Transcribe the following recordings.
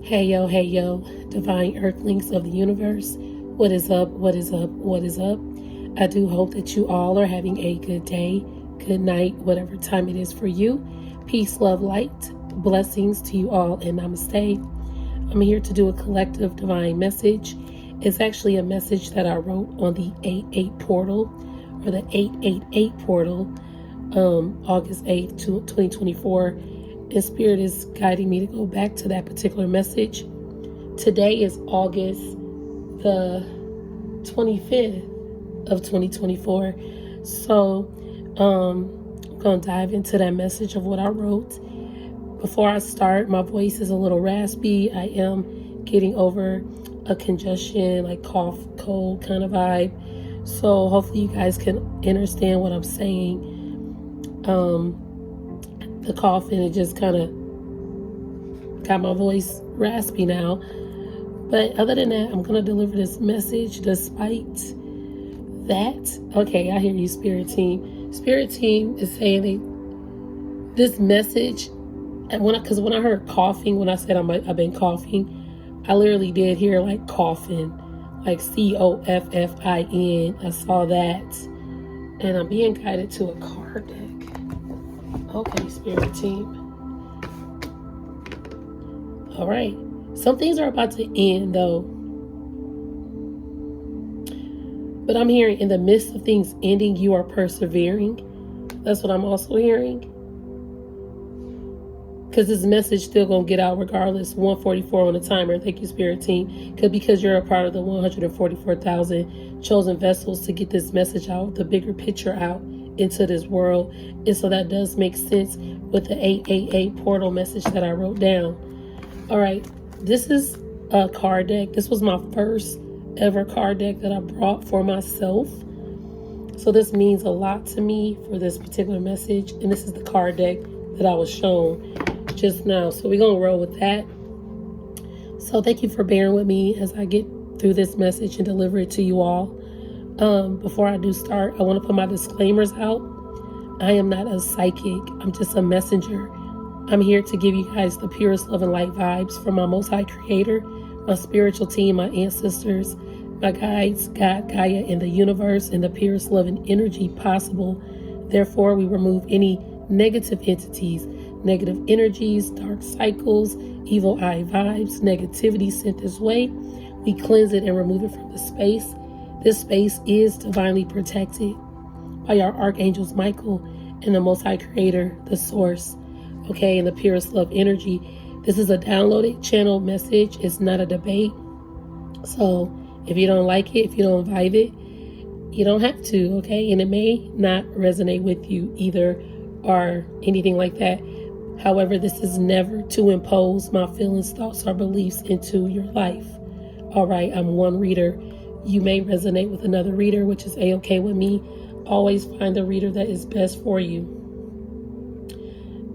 Hey yo, divine earthlings of the universe. What is up? What is up? What is up? I do hope that you all are having a good day, good night, whatever time it is for you. Peace, love, light, blessings to you all, and namaste. I'm here to do a collective divine message. It's actually a message that I wrote on the 88 portal, or the 888 portal, August 8th, 2024. And Spirit is guiding me to go back to that particular message. Today is August the 25th of 2024. So I'm going to dive into that message of what I wrote. Before I start, my voice is a little raspy. I am getting over a congestion, like cough, cold kind of vibe. So hopefully you guys can understand what I'm saying. The coughing, it just kind of got my voice raspy now. But other than that, I'm going to deliver this message despite that. Okay, I hear you, Spirit Team. Spirit Team is saying this message, and because when I heard coughing, when I said I've been coughing, I literally did hear like coughing, like COFFIN. I saw that. And I'm being guided to a card deck. Okay, Spirit Team. All right. Some things are about to end, though. But I'm hearing in the midst of things ending, you are persevering. That's what I'm also hearing. Because this message still going to get out regardless. 144 on the timer. Thank you, Spirit Team. Because you're a part of the 144,000 chosen vessels to get this message out, the bigger picture out into this world. And so that does make sense with the 888 portal message that I wrote down. All right, this is a card deck. This was my first ever card deck that I brought for myself. So this means a lot to me for this particular message. And this is the card deck that I was shown just now. So we're going to roll with that. So thank you for bearing with me as I get through this message and deliver it to you all. Before I do start, I want to put my disclaimers out. I am not a psychic. I'm just a messenger. I'm here to give you guys the purest love and light vibes from my Most High Creator, my spiritual team, my ancestors, my guides, God, Gaia, and the universe, and the purest love and energy possible. Therefore, we remove any negative entities, negative energies, dark cycles, evil eye vibes, negativity sent this way. We cleanse it and remove it from the space. This space is divinely protected by our archangels Michael and the Most High Creator, the Source, okay, and the purest love energy. This is a downloaded channel message. It's not a debate. So if you don't like it, if you don't vibe it, you don't have to, okay? And it may not resonate with you either or anything like that. However, this is never to impose my feelings, thoughts, or beliefs into your life. All right, I'm one reader. You may resonate with another reader, which is a-okay with me. Always find the reader that is best for you.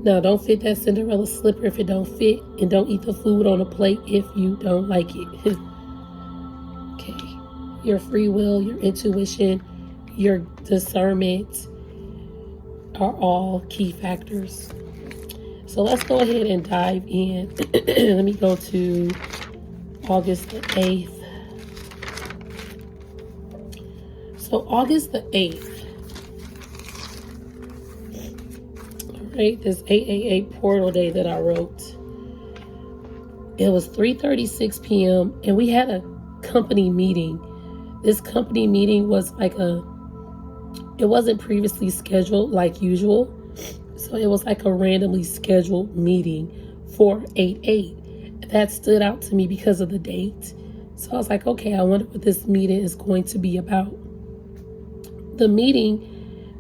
Now, don't fit that Cinderella slipper if it don't fit, and don't eat the food on a plate if you don't like it. Okay. Your free will, your intuition, your discernment are all key factors. So let's go ahead and dive in. Let me go to August the 8th. So August the 8th, all right, this 888 portal day that I wrote, it was 3:36 p.m. and we had a company meeting. This company meeting was like it wasn't previously scheduled like usual. So it was like a randomly scheduled meeting for 8/8. That stood out to me because of the date. So I was like, okay, I wonder what this meeting is going to be about. The meeting,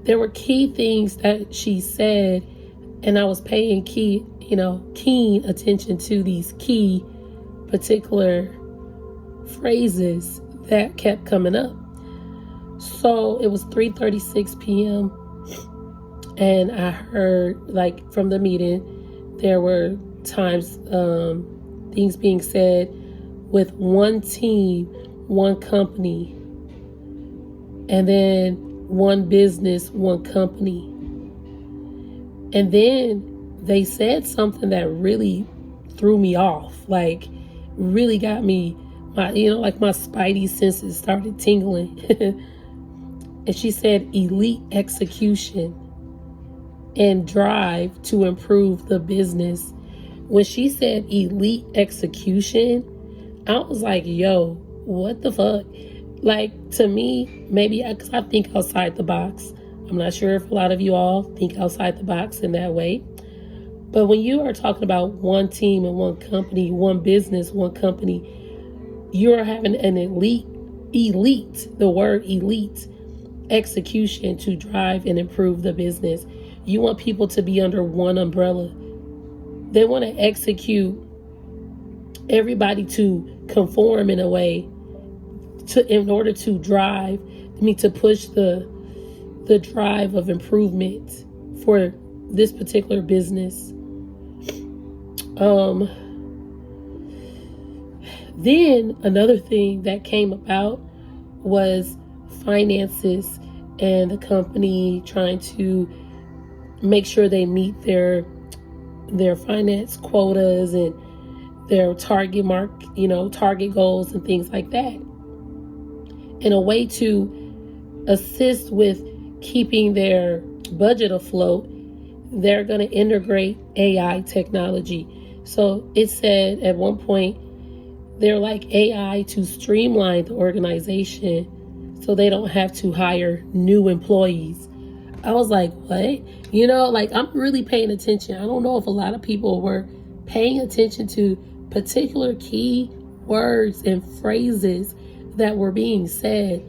there were key things that she said, and I was paying keen attention to these key particular phrases that kept coming up. So it was 3:36 p.m. and I heard, like, from the meeting, there were times things being said with one team, one company, and then one business, one company. And then they said something that really threw me off. Like, really got me, like my spidey senses started tingling. And she said elite execution and drive to improve the business. When she said elite execution, I was like, yo, what the fuck? Like, to me, maybe because I think outside the box. I'm not sure if a lot of you all think outside the box in that way. But when you are talking about one team and one company, one business, one company, you are having an elite, the word elite, execution to drive and improve the business. You want people to be under one umbrella. They want to execute everybody to conform in a way in order to drive, to push the drive of improvement for this particular business. Then another thing that came about was finances and the company trying to make sure they meet their finance quotas and their target target goals and things like that. In a way to assist with keeping their budget afloat, they're going to integrate AI technology. So it said at one point, they're like AI to streamline the organization so they don't have to hire new employees. I was like, what? I'm really paying attention. I don't know if a lot of people were paying attention to particular key words and phrases that were being said.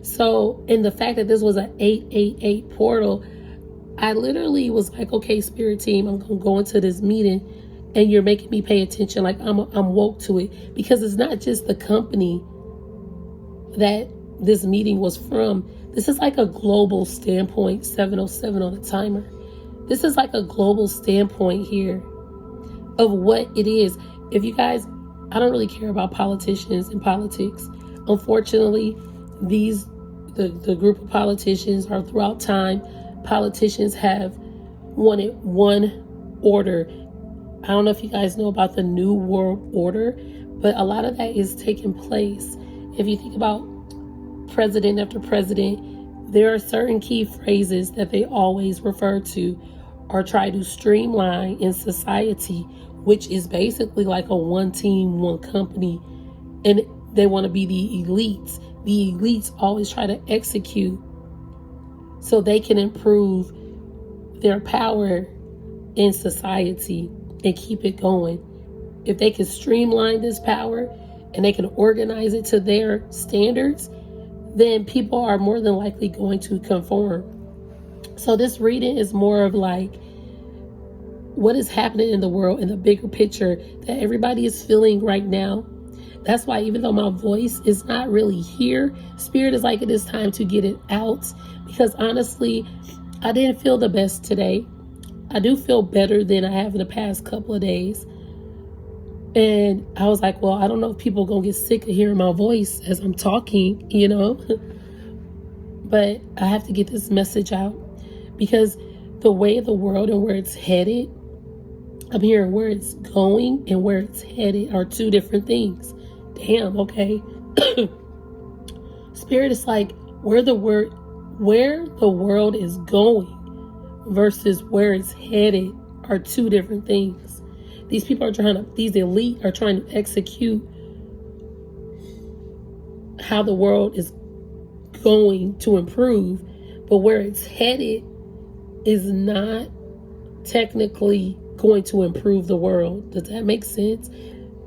So, in the fact that this was an 888 portal, I literally was like, okay, spirit team, I'm going to go into this meeting and you're making me pay attention. Like I'm woke to it, because it's not just the company that this meeting was from. This is like a global standpoint, 707 on the timer. This is like a global standpoint here of what it is. If you guys, I don't really care about politicians and politics. Unfortunately, the group of politicians are throughout time. Politicians have wanted one order. I don't know if you guys know about the New World Order, but a lot of that is taking place. If you think about president after president, there are certain key phrases that they always refer to or try to streamline in society, which is basically like a one team, one company, and they want to be the elites. The elites always try to execute so they can improve their power in society and keep it going. If they can streamline this power and they can organize it to their standards, then people are more than likely going to conform. So this reading is more of like what is happening in the world in the bigger picture that everybody is feeling right now. That's why even though my voice is not really here, Spirit is like, it is time to get it out. Because honestly, I didn't feel the best today. I do feel better than I have in the past couple of days. And I was like, well, I don't know if people are going to get sick of hearing my voice as I'm talking, But I have to get this message out. Because the way of the world and where it's headed, I'm hearing where it's going and where it's headed are two different things. Damn, okay. Spirit is like where the world is going versus where it's headed are two different things. These people these elite are trying to execute how the world is going to improve, but where it's headed is not technically going to improve the world. Does that make sense?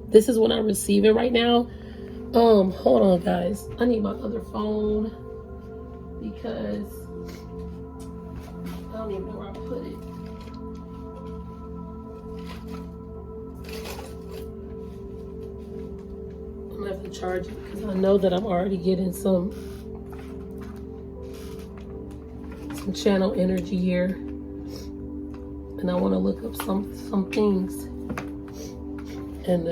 This is what I'm receiving right now. Hold on, guys. I need my other phone because I don't even know where I put it. I'm gonna have to charge it because I know that I'm already getting some channel energy here, and I want to look up some things and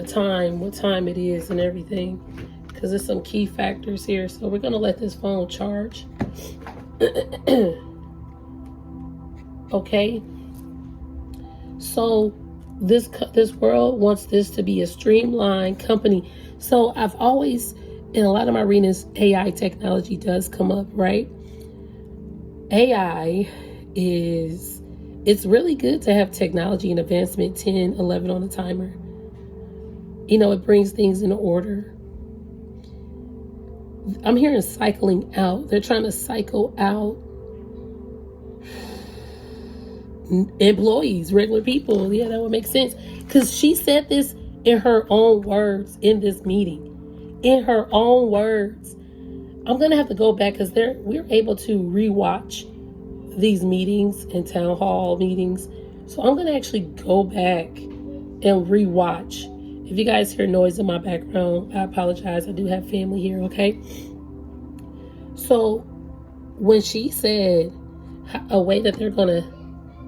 what time it is and everything, because there's some key factors here. So we're gonna let this phone charge. Okay, so This world wants this to be a streamlined company. So I've always, in a lot of my readings, AI technology does come up, right? AI it's really good to have technology and advancement 10, 11 on the timer. It brings things into order. I'm hearing cycling out. They're trying to cycle out employees, regular people. Yeah, that would make sense. Because she said this in her own words in this meeting. In her own words. I'm going to have to go back because we're able to rewatch these meetings and town hall meetings. So I'm going to actually go back and rewatch. If you guys hear noise in my background, I apologize. I do have family here, okay? So when she said a way that they're going to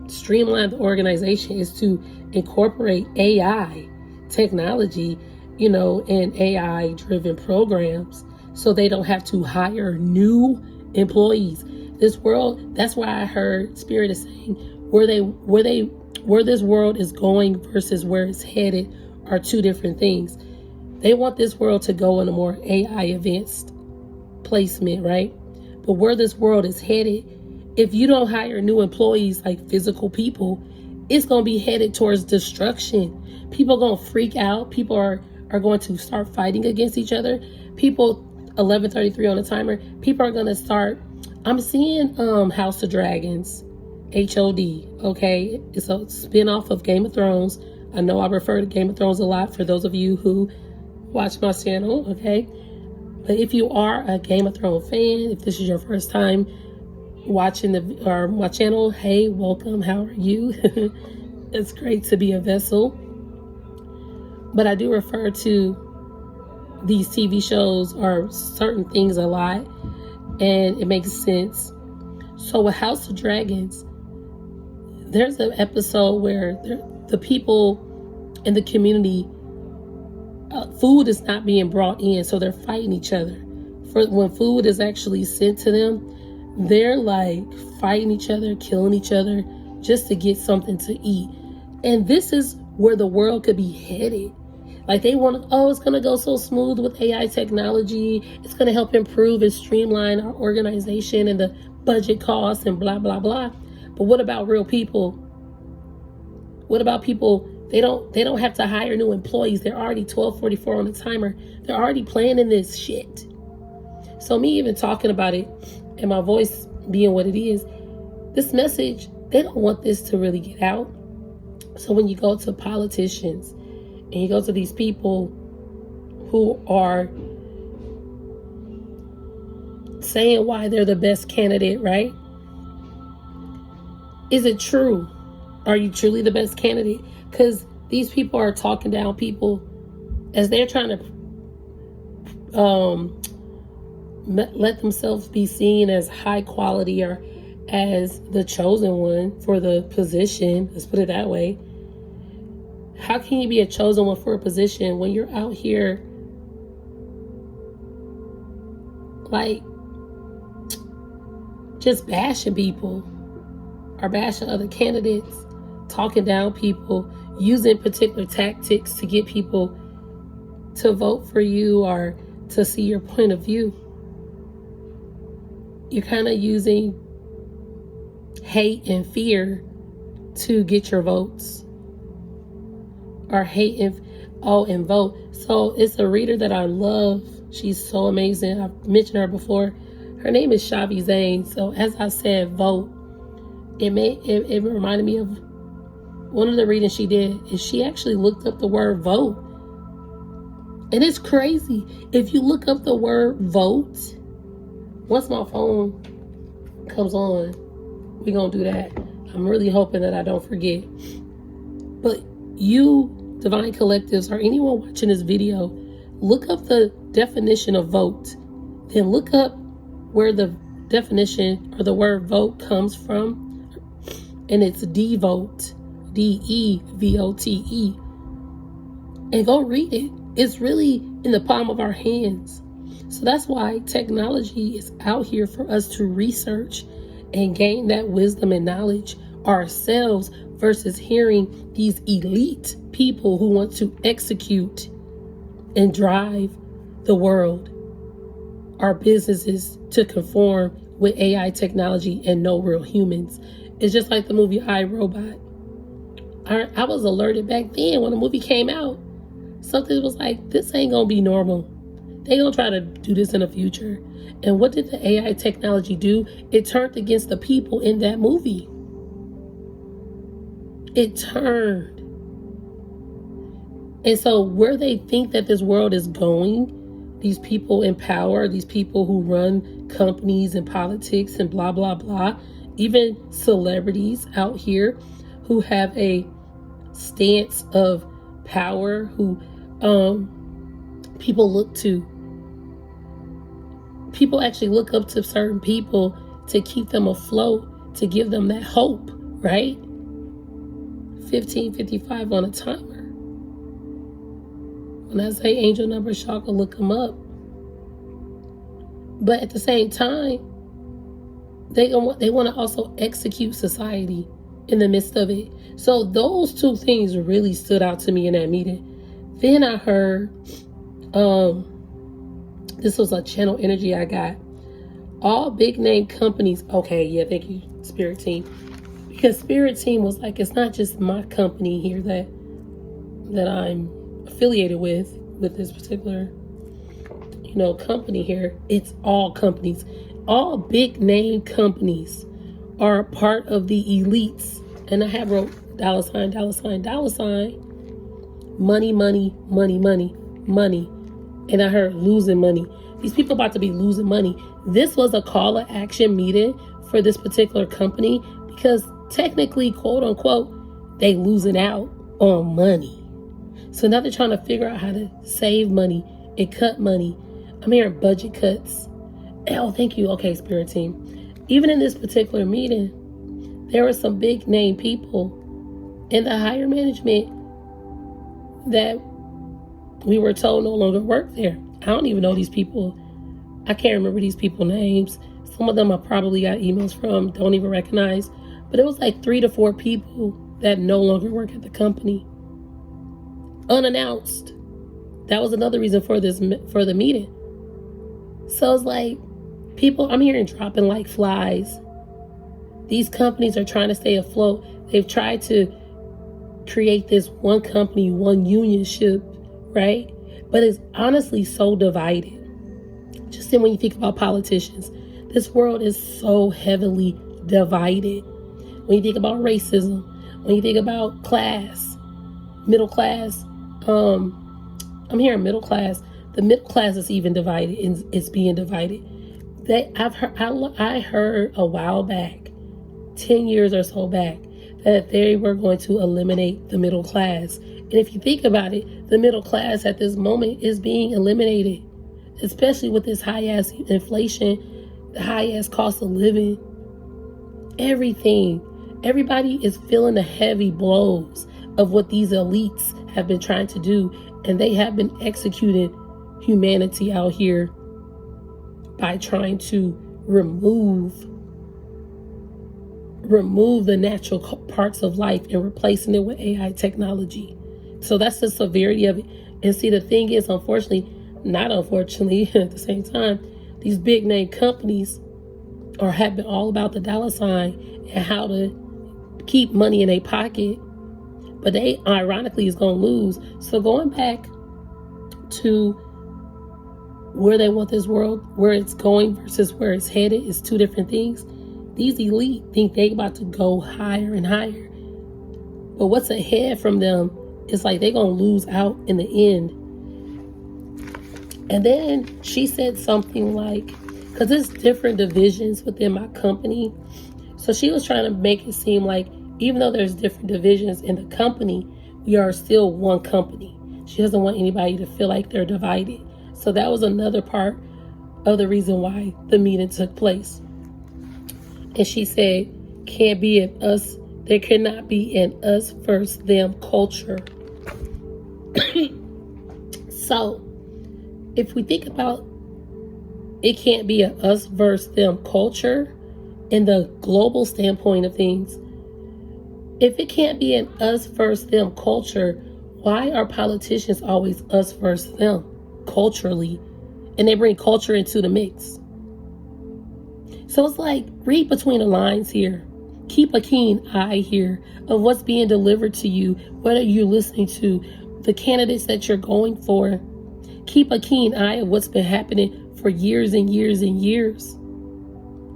streamline the organization is to incorporate AI technology, and AI driven programs so they don't have to hire new employees. This world, that's why I heard Spirit is saying where this world is going versus where it's headed are two different things. They want this world to go in a more AI advanced placement, right? But where this world is headed, if you don't hire new employees like physical people, it's going to be headed towards destruction. People are going to freak out. People are going to start fighting against each other. People, 11:33 on the timer, people are going to start, I'm seeing House of Dragons, HOD, okay? It's a spinoff of Game of Thrones. I know I refer to Game of Thrones a lot for those of you who watch my channel, okay? But if you are a Game of Thrones fan, if this is your first time watching my channel, hey, welcome, how are you? It's great to be a vessel. But I do refer to these TV shows or certain things a lot, and it makes sense. So with House of Dragons, there's an episode where the people in the community, food is not being brought in, so they're fighting each other. For when food is actually sent to them, they're like fighting each other, killing each other just to get something to eat. And this is where the world could be headed. Like they want, it's going to go so smooth with AI technology. It's going to help improve and streamline our organization and the budget costs and blah, blah, blah. But what about real people? What about people? They don't have to hire new employees. They're already 12:44 on the timer. They're already planning this shit. So me even talking about it and my voice being what it is, this message, they don't want this to really get out. So when you go to politicians and you go to these people who are saying why they're the best candidate, right? Is it true? Are you truly the best candidate? Because these people are talking down people as they're trying to let themselves be seen as high quality or as the chosen one for the position. Let's put it that way. How can you be a chosen one for a position when you're out here like just bashing people or bashing other candidates, talking down people, using particular tactics to get people to vote for you or to see your point of view? You're kind of using hate and fear to get your votes, or hate and vote. So it's a reader that I love. She's so amazing. I've mentioned her before. Her name is Shavi Zane. So as I said, vote. It reminded me of one of the readings she did, and she actually looked up the word vote. And it's crazy. If you look up the word vote, once my phone comes on, we're going to do that. I'm really hoping that I don't forget. But you, Divine Collectives, or anyone watching this video, look up the definition of vote. Then look up where the definition or the word vote comes from. And it's devote, DEVOTE. And go read it. It's really in the palm of our hands. So that's why technology is out here for us to research and gain that wisdom and knowledge ourselves versus hearing these elite people who want to execute and drive the world, our businesses, to conform with AI technology and no real humans. It's just like the movie I, Robot. I was alerted back then when the movie came out. Something was like, this ain't gonna be normal. They gonna try to do this in the future. And what did the AI technology do? It turned against the people in that movie. It turned. And so where they think that this world is going, these people in power, these people who run companies and politics and blah, blah, blah, even celebrities out here who have a stance of power, who people look to. People actually look up to certain people to keep them afloat, to give them that hope, right? 1555 on a timer. When I say angel numbers, y'all can look them up. But at the same time, they want to also execute society in the midst of it. So those two things really stood out to me in that meeting. Then I heard, this was a channel energy I got. All big name companies. Okay, yeah, thank you, Spirit Team. Because Spirit Team was like, it's not just my company here that I'm affiliated with this particular, company here. It's all companies. All big name companies are a part of the elites. And I have wrote $, $, money, money, money, money, money. And I heard losing money. These people about to be losing money. This was a call to action meeting for this particular company because technically, quote unquote, they losing out on money. So now they're trying to figure out how to save money and cut money. I'm hearing budget cuts. Oh, thank you. Okay, Spirit Team. Even in this particular meeting, there were some big name people in the higher management that we were told no longer work there. I don't even know these people. I can't remember these people's names. Some of them I probably got emails from, don't even recognize. But it was like 3 to 4 people that no longer work at the company. Unannounced. That was another reason for the meeting. So it's like, people, I'm hearing dropping like flies. These companies are trying to stay afloat. They've tried to create this one company, one unionship, right? But it's honestly so divided. Just then when you think about politicians, this world is so heavily divided. When you think about racism, when you think about class, middle class, I'm hearing middle class. The middle class is even divided, and it's being divided. I heard a while back, 10 years or so back, that they were going to eliminate the middle class. And if you think about it, the middle class at this moment is being eliminated, especially with this high-ass inflation, the high-ass cost of living, everything. Everybody is feeling the heavy blows of what these elites have been trying to do, and they have been executing humanity out here by trying to remove the natural parts of life and replacing it with AI technology. So that's the severity of it. And see, the thing is, unfortunately, not unfortunately, at the same time, these big name companies have been all about the $sign and how to keep money in their pocket. But they ironically is going to lose. So going back to where they want this world, where it's going versus where it's headed, is two different things. These elite think they about to go higher and higher. But what's ahead from them is like they're going to lose out in the end. And then she said something like, because there's different divisions within my company. So she was trying to make it seem like even though there's different divisions in the company, we are still one company. She doesn't want anybody to feel like they're divided. So that was another part of the reason why the meeting took place. And she said, can't be an us, there cannot be an us versus them culture. So if we think about it, can't be an us versus them culture in the global standpoint of things, If it can't be an us versus them culture, why are politicians always us versus them culturally? And they bring culture into the mix. So it's like, read between the lines here. Keep a keen eye here of what's being delivered to you. What are you listening to? The candidates that you're going for. Keep a keen eye of what's been happening for years and years and years.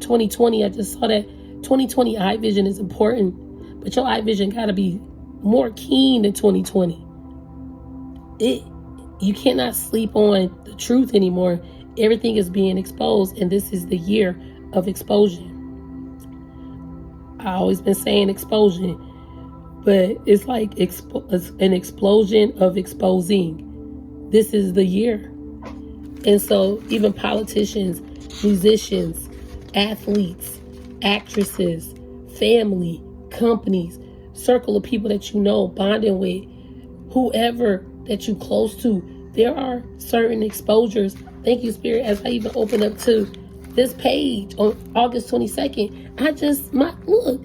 2020, I just saw that 2020 eye vision is important, but your eye vision got to be more keen than 2020. You cannot sleep on the truth anymore. Everything is being exposed, and this is the year of explosion. I always been saying explosion, but it's like an explosion of exposing. This is the year. And so even politicians, musicians, athletes, actresses, family, companies, circle of people that you know, bonding with, whoever that you close to, there are certain exposures. Thank you, Spirit. As I even open up to this page on August 22nd, look,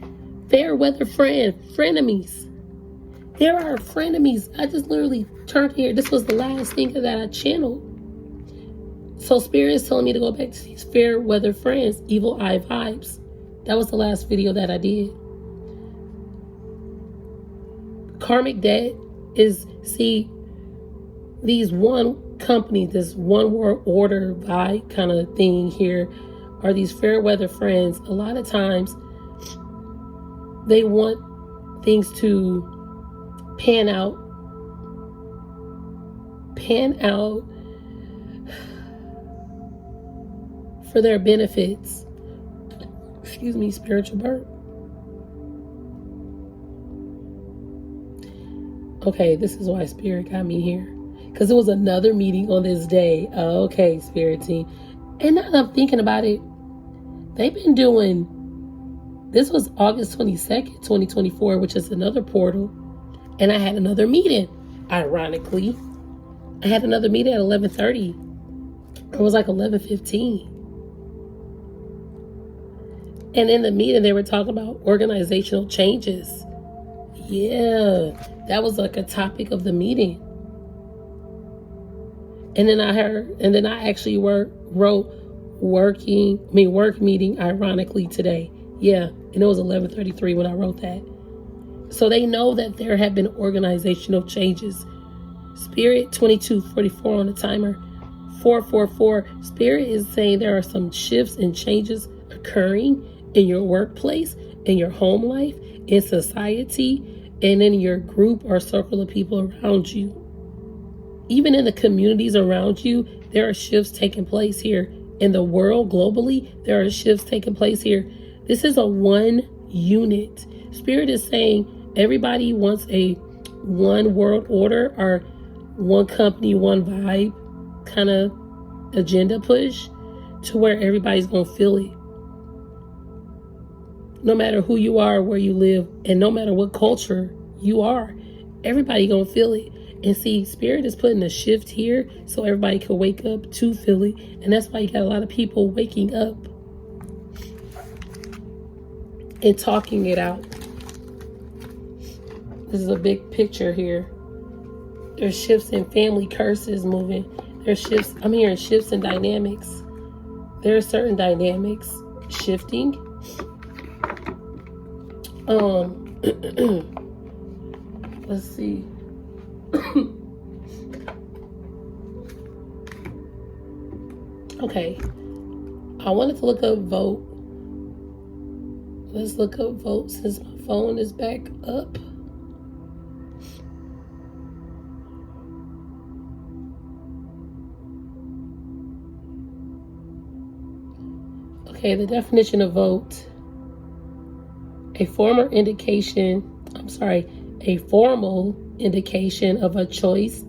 fair weather frenemies. There are frenemies. I just literally turned here. This was the last thing that I channeled. So Spirit is telling me to go back to these fair weather friends, evil eye vibes. That was the last video that I did. Karmic debt is, see, these one company, this one world order vibe kind of thing here are these fair weather friends. A lot of times they want things to pan out for their benefits. Excuse me, spiritual burp. Okay, this is why Spirit got me here. Because it was another meeting on this day. Okay, Spirit team. And now that I'm thinking about it, they've been doing, this was August 22nd, 2024, which is another portal. And I had another meeting, ironically. I had another meeting at 11:30. It was like 11:15. And in the meeting, they were talking about organizational changes. Yeah, that was like a topic of the meeting. And then I actually wrote work meeting, ironically, today. Yeah, and it was 11:33 when I wrote that. So they know that there have been organizational changes. Spirit 2244 on the timer, 444. Spirit is saying there are some shifts and changes occurring in your workplace, in your home life, in society, and in your group or circle of people around you. Even in the communities around you, there are shifts taking place here. In the world, globally, there are shifts taking place here. This is a one unit. Spirit is saying everybody wants a one world order or one company, one vibe kind of agenda push to where everybody's going to feel it. No matter who you are, where you live, and no matter what culture you are, everybody going to feel it. And see, Spirit is putting a shift here so everybody can wake up to feel it. And that's why you got a lot of people waking up and talking it out. This is a big picture here. There's shifts in family curses moving. There's shifts, I'm hearing shifts in dynamics. There are certain dynamics shifting. Let's see. Okay. I wanted to look up vote. Let's look up vote since my phone is back up. Okay, the definition of vote. A formal indication of a choice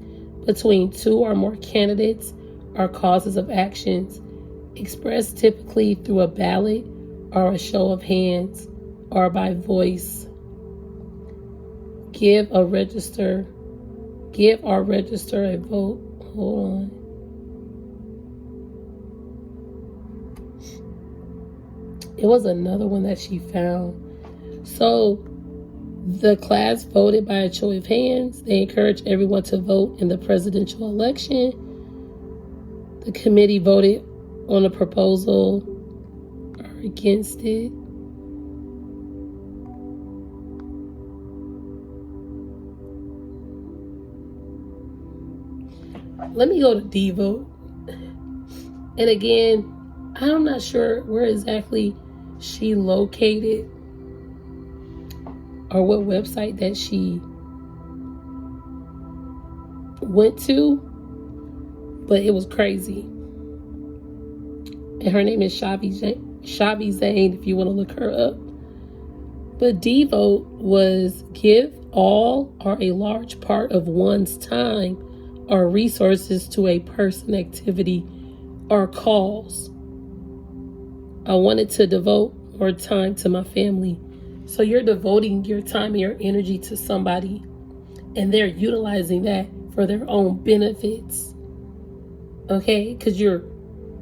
between two or more candidates or causes of actions, expressed typically through a ballot or a show of hands or by voice. Give or register a vote. Hold on. It was another one that she found. So The class voted by a show of hands. They encourage everyone to vote in the presidential election. The committee voted on a proposal or against it. Let me go to D vote. And again, I'm not sure where exactly she located or what website that she went to, but it was crazy. And her name is Shavi Zane, if you want to look her up. But D vote was give all or a large part of one's time or resources to a person, activity, or cause. I wanted to devote more time to my family. So you're devoting your time and your energy to somebody, and they're utilizing that for their own benefits. Okay? Because you're,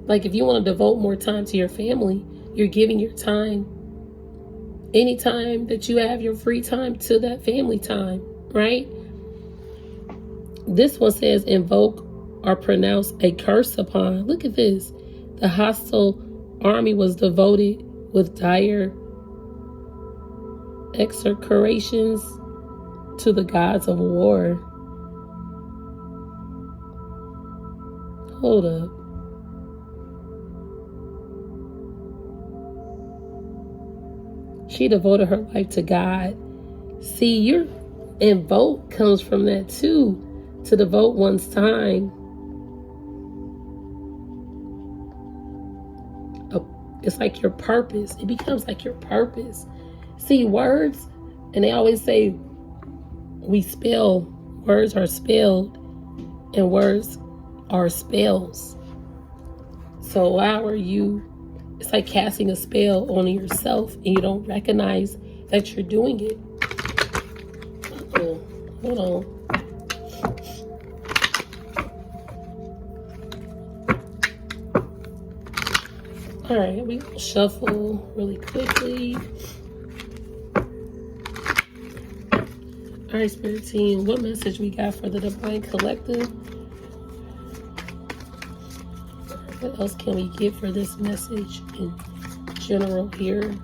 like, if you want to devote more time to your family, you're giving your time, any time that you have your free time, to that family time, right? This one says invoke or pronounce a curse upon. Look at this. The hostile army was devoted with dire execrations to the gods of war. Hold up. She devoted her life to God. See, your invoke comes from that too, to devote one's time. It's like your purpose. It becomes like your purpose. See, words, and they always say words are spelled, and words are spells. So how are you, it's like casting a spell on yourself and you don't recognize that you're doing it. Hold on. All right, we gonna shuffle really quickly. All right, Spirit Team, what message we got for the Divine Collective? What else can we get for this message in general here?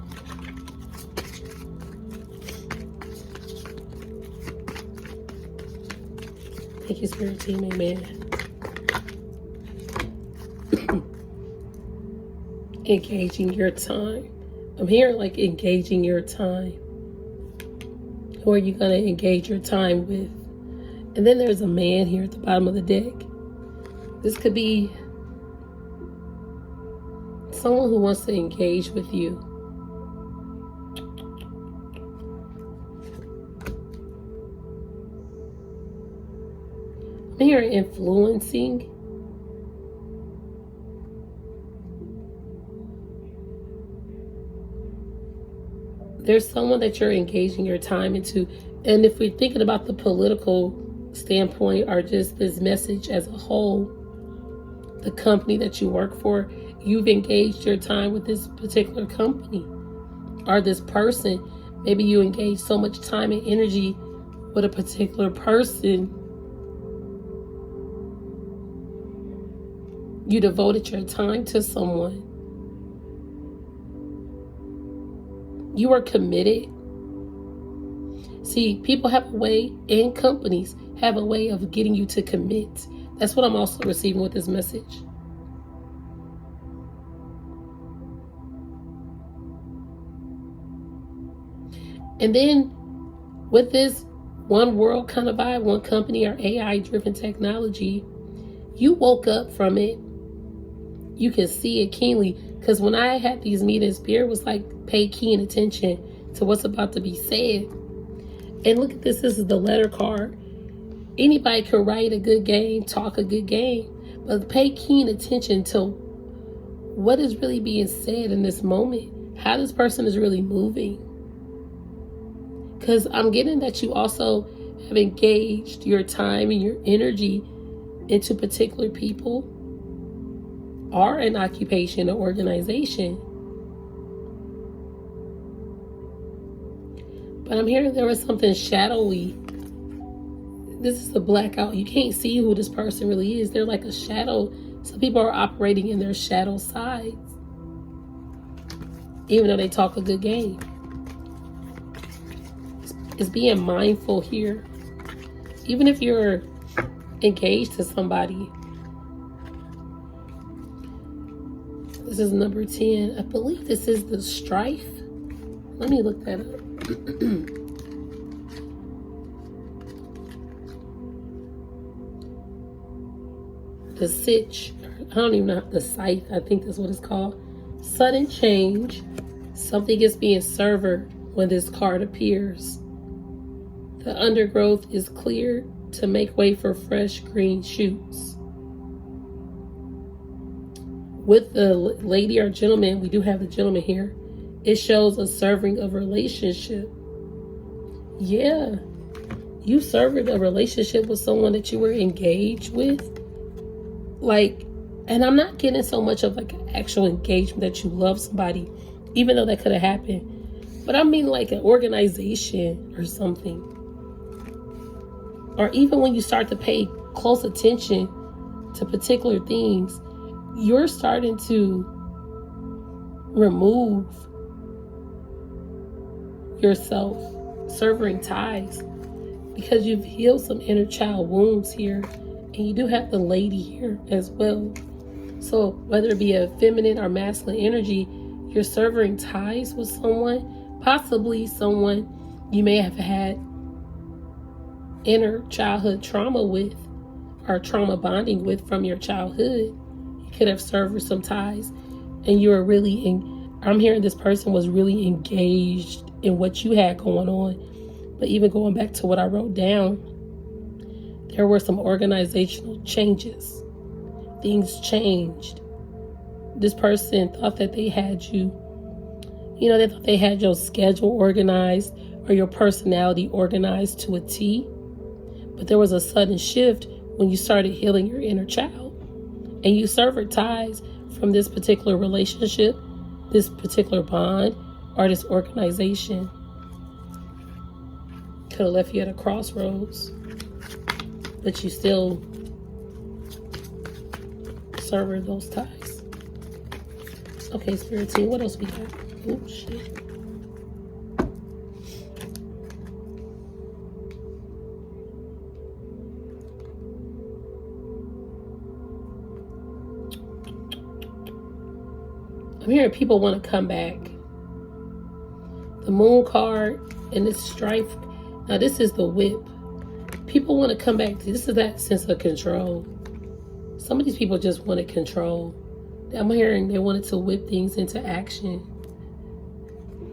Thank you, Spirit Team. Amen. Engaging your time. I'm hearing like engaging your time. Who are you going to engage your time with? And then there's a man here at the bottom of the deck. This could be someone who wants to engage with you. I'm hearing influencing. There's someone that you're engaging your time into. And if we're thinking about the political standpoint or just this message as a whole, the company that you work for, you've engaged your time with this particular company or this person. Maybe you engage so much time and energy with a particular person. You devoted your time to someone. You are committed. See, people have a way, and companies have a way of getting you to commit. That's what I'm also receiving with this message. And then with this one world kind of vibe, one company or AI-driven technology, you woke up from it. You can see it keenly. Because when I had these meetings, Spirit was like, pay keen attention to what's about to be said. And look at this. This is the letter card. Anybody can write a good game, talk a good game, but pay keen attention to what is really being said in this moment. How this person is really moving. Because I'm getting that you also have engaged your time and your energy into particular people or an occupation or organization. But I'm hearing there was something shadowy. This is the blackout. You can't see who this person really is. They're like a shadow. Some people are operating in their shadow sides, even though they talk a good game. It's being mindful here. Even if you're engaged to somebody. This is number 10. I believe this is the strife. Let me look that up. The sitch. I don't even know. The scythe. I think that's what it's called. Sudden change. Something is being severed when this card appears. The undergrowth is cleared to make way for fresh green shoots. With the lady or gentleman, we do have the gentleman here. It shows a severing of relationship. Yeah. You severed a relationship with someone that you were engaged with. Like, and I'm not getting so much of like an actual engagement that you love somebody, even though that could have happened. But I mean like an organization or something. Or even when you start to pay close attention to particular things, you're starting to remove yourself, severing ties, because you've healed some inner child wounds here. And you do have the lady here as well. So whether it be a feminine or masculine energy, you're severing ties with someone, possibly someone you may have had inner childhood trauma with, or trauma bonding with from your childhood. You could have severed some ties, and you were really I'm hearing this person was really engaged in what you had going on. But even going back to what I wrote down, there were some organizational changes. Things changed. This person thought that they had you, they thought they had your schedule organized or your personality organized to a T. But there was a sudden shift when you started healing your inner child. And you severed ties from this particular relationship, this particular bond, or this organization. Could have left you at a crossroads. But you still severed those ties. Okay, Spirit Team, what else we got? Oh, shit. I'm hearing people want to come back. The Moon card and this strife. Now, this is the Whip. People want to come back to this. Is that sense of control. Some of these people just wanted control. I'm hearing they wanted to whip things into action.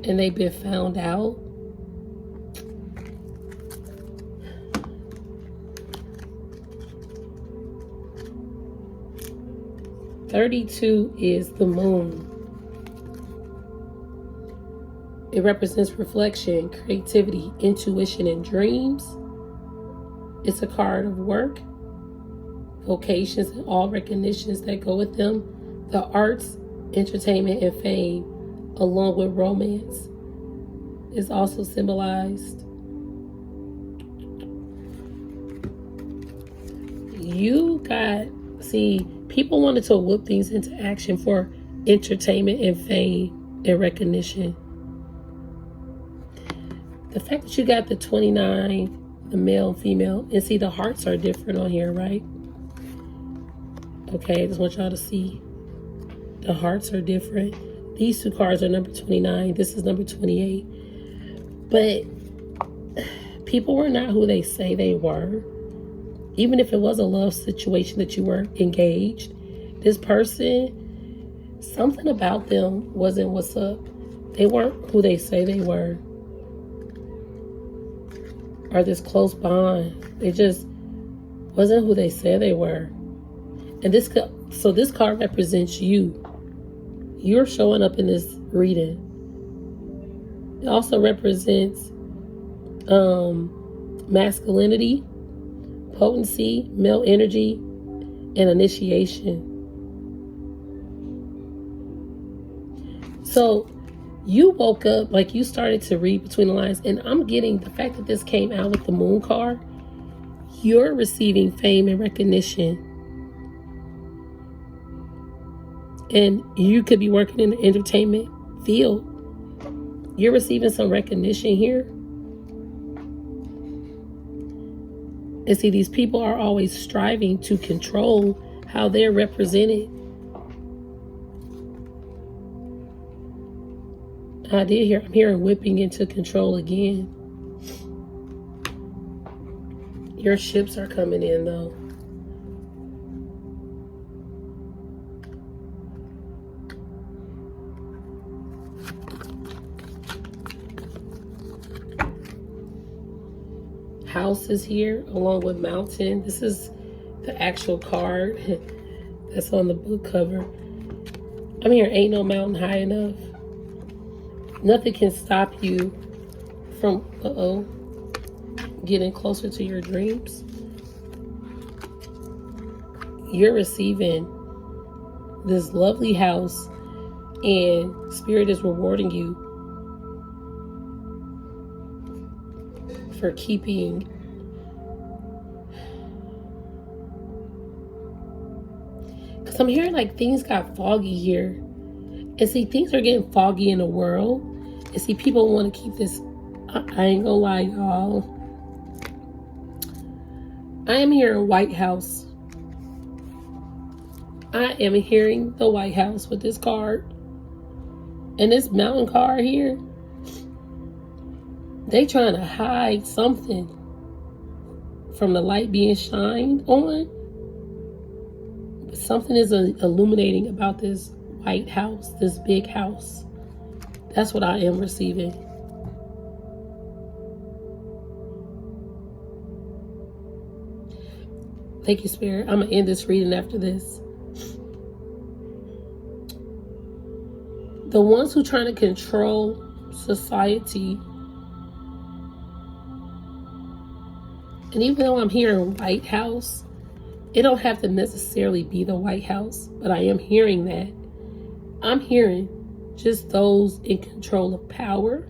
And they've been found out. $32 is the Moon. It represents reflection, creativity, intuition, and dreams. It's a card of work, vocations, and all recognitions that go with them. The arts, entertainment, and fame, along with romance, is also symbolized. People wanted to whip things into action for entertainment and fame and recognition. The fact that you got the 29, the male, female, and see the hearts are different on here, right? Okay, I just want y'all to see. The hearts are different. These two cards are number 29. This is number 28. But people were not who they say they were. Even if it was a love situation that you were engaged, this person, something about them wasn't what's up. They weren't who they say they were. Or this close bond. They just wasn't who they said they were. And this card represents you. You're showing up in this reading. It also represents masculinity, potency, male energy, and initiation. So You woke up, like you started to read between the lines, and I'm getting the fact that this came out with the moon card. You're receiving fame and recognition. And you could be working in the entertainment field. You're receiving some recognition here. And see, these people are always striving to control how they're represented. I'm hearing whipping into control again. Your ships are coming in though. House is here along with mountain. This is the actual card that's on the book cover. I'm hearing ain't no mountain high enough. Nothing can stop you from getting closer to your dreams. You're receiving this lovely house, and Spirit is rewarding you for keeping because I'm hearing like things got foggy here. And see, things are getting foggy in the world. And see, people want to keep this. I ain't gonna lie, y'all. I am hearing White House. I am hearing the White House with this card. And this mountain card here. They trying to hide something from the light being shined on. But something is illuminating about this White House, this big house. That's what I am receiving. Thank you, Spirit. I'm going to end this reading after this. The ones who trying to control society, and even though I'm hearing White House, it don't have to necessarily be the White House, but I am hearing that. I'm hearing just those in control of power,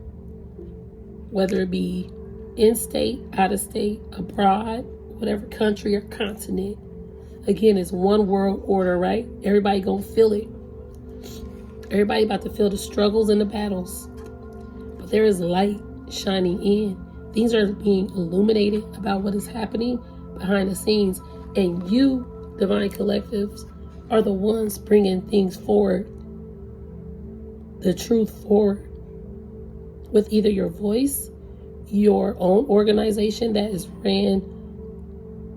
whether it be in-state, out-of-state, abroad, whatever country or continent. Again, it's one world order, right? Everybody gonna feel it. Everybody about to feel the struggles and the battles. But there is light shining in. Things are being illuminated about what is happening behind the scenes. And you, Divine Collectives, are the ones bringing things forward. The truth forward. With either your voice, your own organization that is ran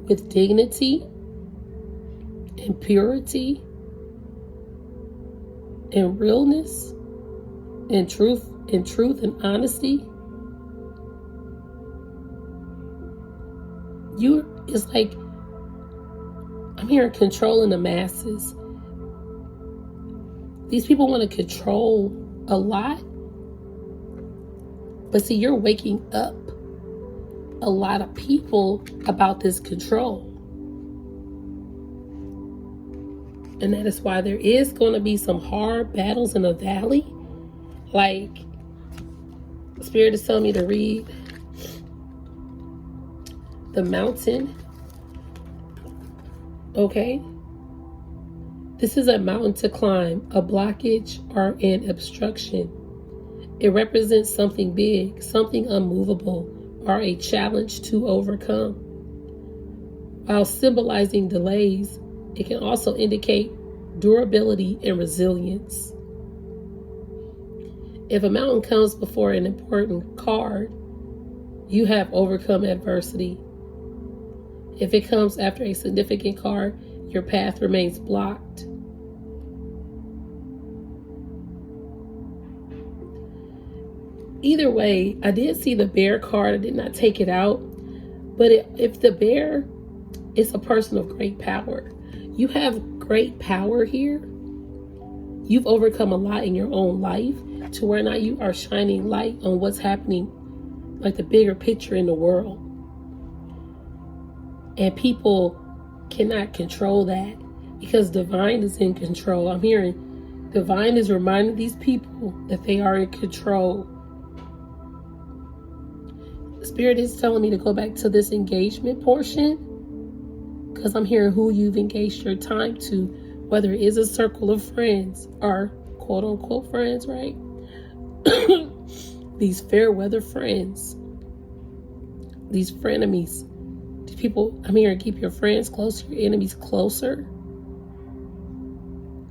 with dignity and purity and realness and truth and honesty. It's like I'm hearing controlling the masses. These people want to control a lot. But see, you're waking up a lot of people about this control. And that is why there is going to be some hard battles in the valley. Like, Spirit is telling me to read the mountain. Okay? This is a mountain to climb, a blockage or an obstruction. It represents something big, something unmovable, or a challenge to overcome. While symbolizing delays, it can also indicate durability and resilience. If a mountain comes before an important card, you have overcome adversity. If it comes after a significant card, your path remains blocked. Either way, I did see the bear card. I did not take it out. But if the bear is a person of great power, you have great power here. You've overcome a lot in your own life to where now you are shining light on what's happening, like the bigger picture in the world. And people cannot control that because divine is in control. I'm hearing Divine is reminding these people that they are in control. Spirit is telling me to go back to this engagement portion, because I'm hearing who you've engaged your time to, whether it is a circle of friends or quote unquote friends, right? These fair weather friends, these frenemies, these people, I'm hearing keep your friends closer, your enemies closer.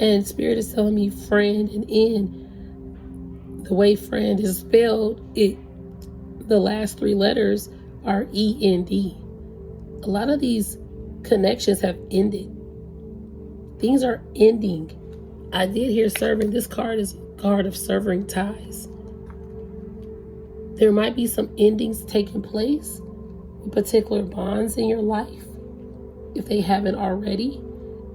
And Spirit is telling me friend and in, the way friend is spelled, the last 3 letters are E-N-D. A lot of these connections have ended. Things are ending. I did hear serving. This card is a card of severing ties. There might be some endings taking place with particular bonds in your life, if they haven't already.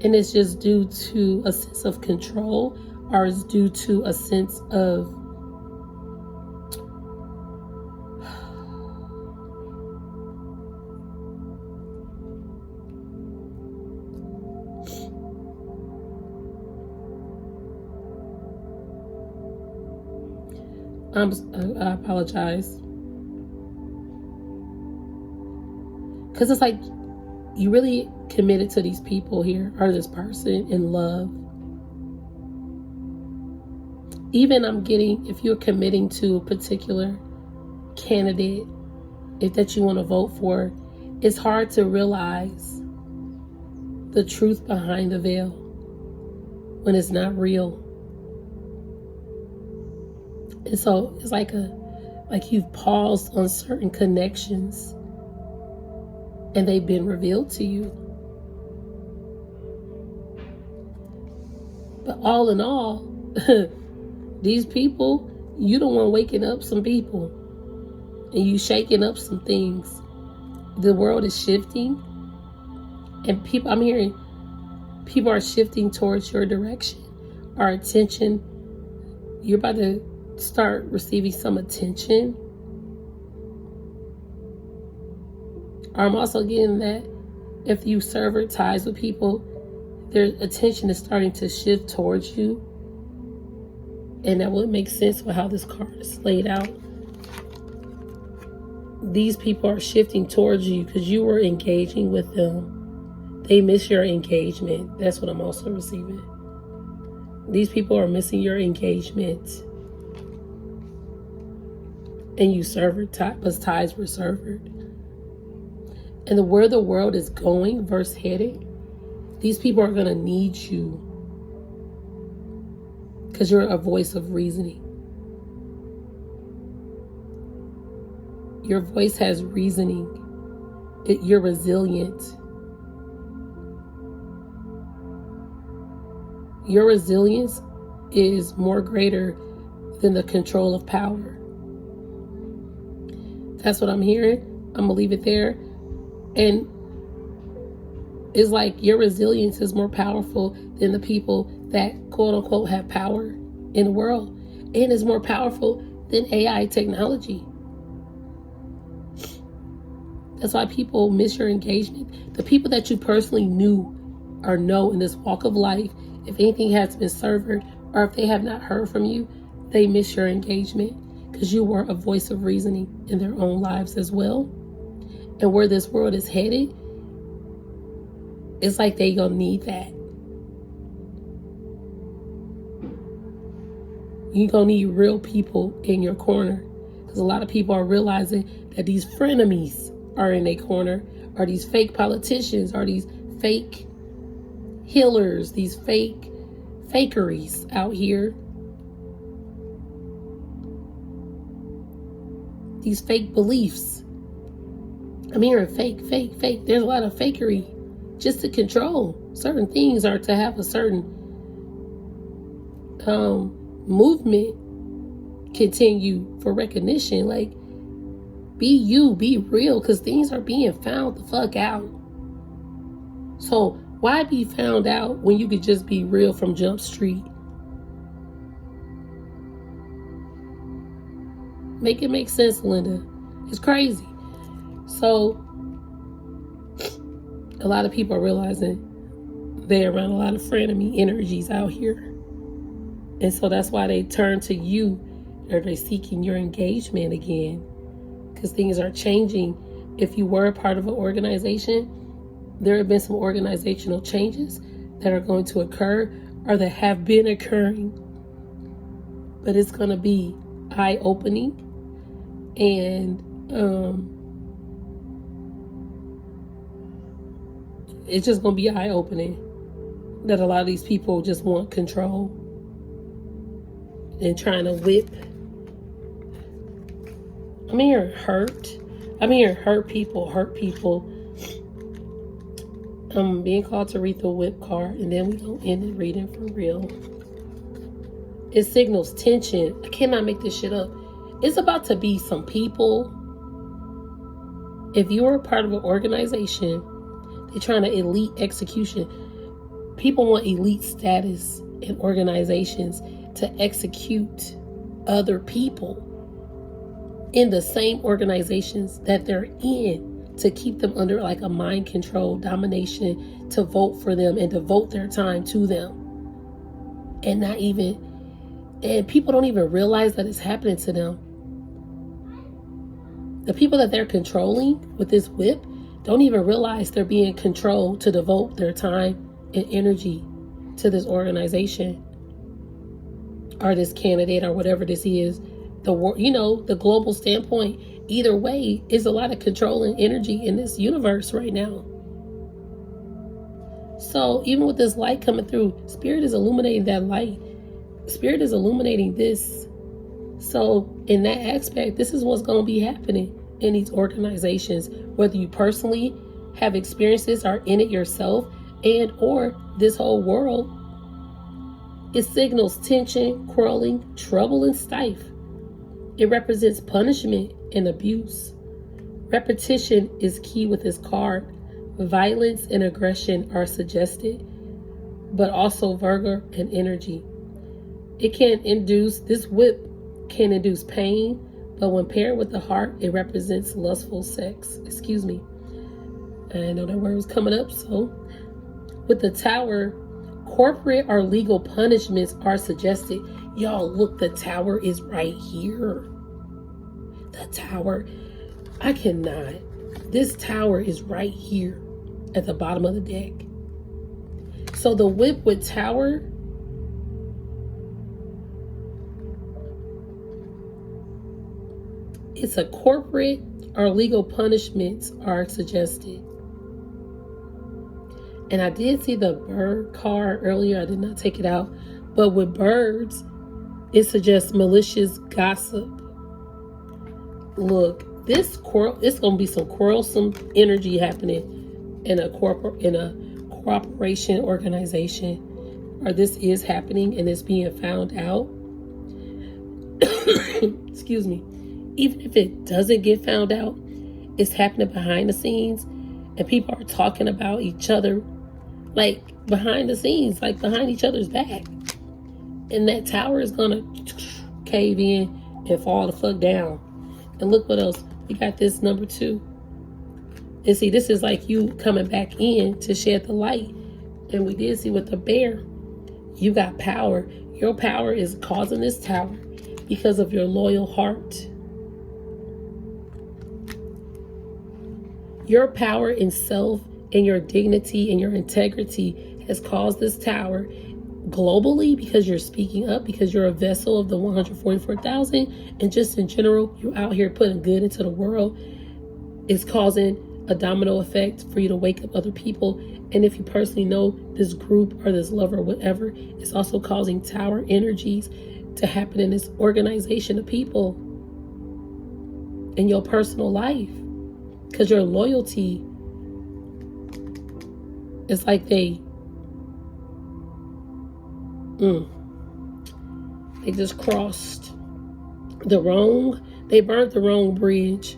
And it's just due to a sense of control, or it's due to a sense of I apologize. Because it's like you really committed to these people here, or this person in love. Even I'm getting, if you're committing to a particular candidate, if that you want to vote for, it's hard to realize the truth behind the veil when it's not real. And so it's like you've paused on certain connections and they've been revealed to you. But all in all, these people, you don't want waking up some people and you shaking up some things. The world is shifting, and people, I'm hearing people are shifting towards your direction. Our attention, you're about to start receiving some attention. I'm also getting that if you sever ties with people, their attention is starting to shift towards you. And that would make sense with how this card is laid out. These people are shifting towards you because you were engaging with them. They miss your engagement. That's what I'm also receiving. These people are missing your engagement. And you severed ties, but ties were severed. And where the world is going, verse headed, these people are going to need you because you're a voice of reasoning. Your voice has reasoning. You're resilient. Your resilience is more greater than the control of power. That's what I'm hearing. I'm going to leave it there. And it's like your resilience is more powerful than the people that quote unquote have power in the world. And is more powerful than AI technology. That's why people miss your engagement. The people that you personally knew or know in this walk of life, if anything has been severed or if they have not heard from you, they miss your engagement because you were a voice of reasoning in their own lives as well. And where this world is headed, it's like they gonna need that. You're gonna need real people in your corner, because a lot of people are realizing that these frenemies are in their corner, or these fake politicians, or these fake healers, these fake fakeries out here. These fake beliefs. I'm hearing fake. There's a lot of fakery just to control certain things, or to have a certain movement continue for recognition. Like, be you, be real, because things are being found the fuck out. So why be found out when you could just be real from Jump Street? Make it make sense, Linda. It's crazy. So a lot of people are realizing they're around a lot of frenemy energies out here. And so that's why they turn to you, or they're seeking your engagement again, because things are changing. If you were a part of an organization, there have been some organizational changes that are going to occur or that have been occurring. But it's going to be eye-opening, and it's just going to be eye-opening that a lot of these people just want control and trying to whip. I'm here hurt people. I'm being called to read the whip card, and then we gonna end the reading for real. It signals tension. I cannot make this shit up. It's about to be some people. If you're a part of an organization, they're trying to elite execution. People want elite status in organizations to execute other people in the same organizations that they're in, to keep them under like a mind control, domination, to vote for them and devote their time to them. And people don't even realize that it's happening to them. The people that they're controlling with this whip don't even realize they're being controlled to devote their time and energy to this organization or this candidate or whatever this is. The global standpoint, either way, is a lot of controlling energy in this universe right now. So even with this light coming through, Spirit is illuminating that light. Spirit is illuminating this. So in that aspect, this is what's going to be happening in these organizations, whether you personally have experiences or in it yourself, and or this whole world. It signals tension, quarreling, trouble, and strife. It represents punishment and abuse. Repetition is key with this card. Violence and aggression are suggested, but also Virgo and energy. This whip can induce pain, but when paired with the heart, it represents lustful sex. Excuse me. I know that word was coming up. So with the Tower, corporate or legal punishments are suggested. Y'all, look, the Tower is right here. The Tower. I cannot. This Tower is right here at the bottom of the deck. So the whip with Tower, it's a corporate or legal punishments are suggested. And I did see the bird card earlier. I did not take it out. But with birds, it suggests malicious gossip. Look, it's going to be some quarrelsome energy happening in a cooperation organization. Or this is happening and it's being found out. Excuse me. Even if it doesn't get found out, it's happening behind the scenes. And people are talking about each other, like behind the scenes, like behind each other's back. And that Tower is gonna cave in and fall the fuck down. And look what else. We got this number 2. And see, this is like you coming back in to shed the light. And we did see with the Bear, you got power. Your power is causing this Tower because of your loyal heart. Your power in self and your dignity and your integrity has caused this Tower globally, because you're speaking up, because you're a vessel of the 144,000, and just in general, you're out here putting good into the world. It's causing a domino effect for you to wake up other people. And if you personally know this group or this lover or whatever, it's also causing Tower energies to happen in this organization of people in your personal life. Because your loyalty is like they just crossed they burnt the wrong bridge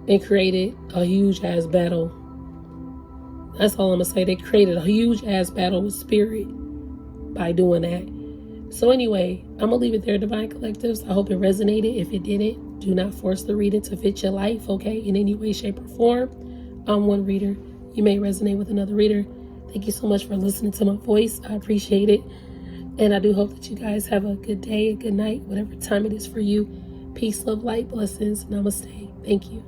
and created a huge ass battle. That's all I'm gonna say. They created a huge ass battle with spirit by doing that. So anyway, I'm gonna leave it there, Divine Collectives. I hope it resonated. If it didn't, do not force the reading to fit your life, okay, in any way, shape, or form. I'm one reader. You may resonate with another reader. Thank you so much for listening to my voice. I appreciate it. And I do hope that you guys have a good day, a good night, whatever time it is for you. Peace, love, light, blessings. Namaste. Thank you.